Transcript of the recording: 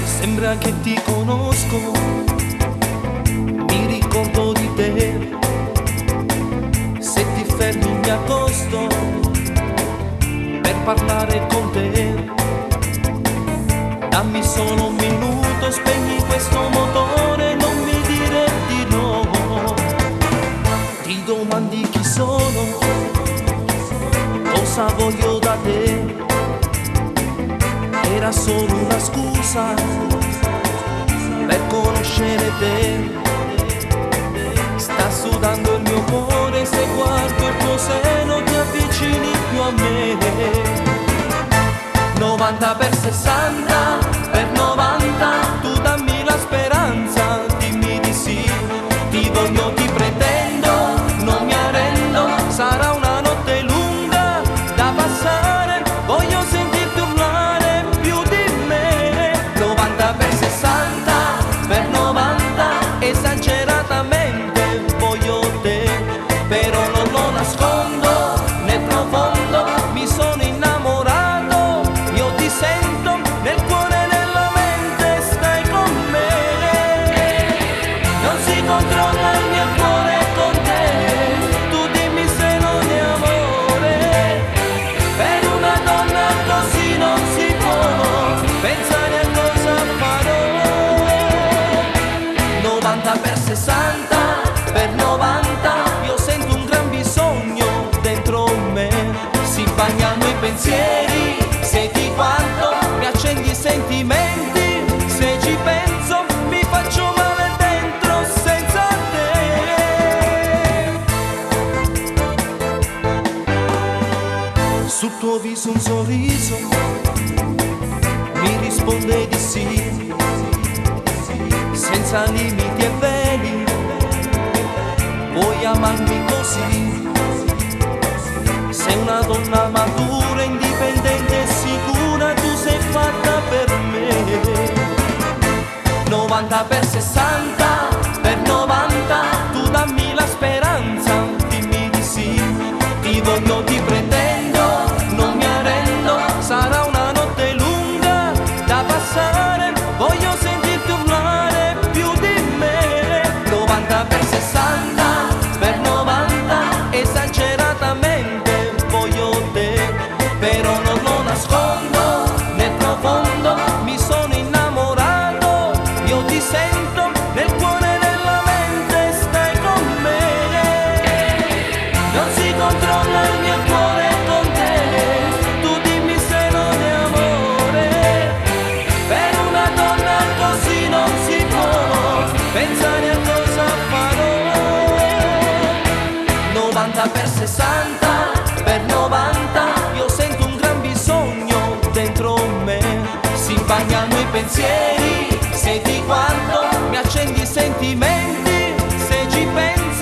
Sembra che ti conosco, mi ricordo di te. Se ti fermi mi accosto per parlare con te. Dammi solo un minuto, spegni questo motore, non mi dire di no. Ti domandi chi sono, cosa voglio da te. Era solo una scusa per conoscere te. Sta sudando il mio cuore, se guardo il tuo seno ti avvicini più a me. 90 per 60 per 90, tu dammi la speranza, dimmi di sì. Ti voglio, ti pretendo, non mi arrendo. Sarà una notte lunga da passare, voglio sentirti urlare più di me. 90 per 60 per 90, esageratamente voglio te. Però non lo nascondo, nel profondo mi sono innamorato. Io ti sento nel cuore e nella mente, stai con me. Non si controlla il mio cuore con te, tu dimmi se non è amore. Per una donna così non si può pensare a cosa farò. 90 per 60 per 90, io sento un gran bisogno dentro me. Si bagnano i pensieri, senti quanto mi accendi i sentimenti. Se ci penso mi faccio male dentro senza te. Sul tuo viso un sorriso mi risponde di sì, senza limiti e veli, vuoi amarmi così. Sei una donna matura, indipendente e sicura, tu sei fatta per me. 90 per 60 per 90, tu dammi la speranza, dimmi di sì. Ti voglio, ti pretendo, non mi arrendo. Sarà una notte lunga da passare, voglio sentirti urlare più di me. 90 per 60 per 90, esageratamente voglio te. Però non lo nascondo, nel profondo mi sono innamorato. Io ti sento nel cuore e nella mente, stai con me. Non si controlla il mio cuore con te, tu dimmi se non è amore. Per una donna così non si può pensare a cosa farò. 90 per 60 per 90, io sento un gran bisogno dentro me. Si bagnano i pensieri, senti quanto mi accendi i sentimenti. Se ci pensi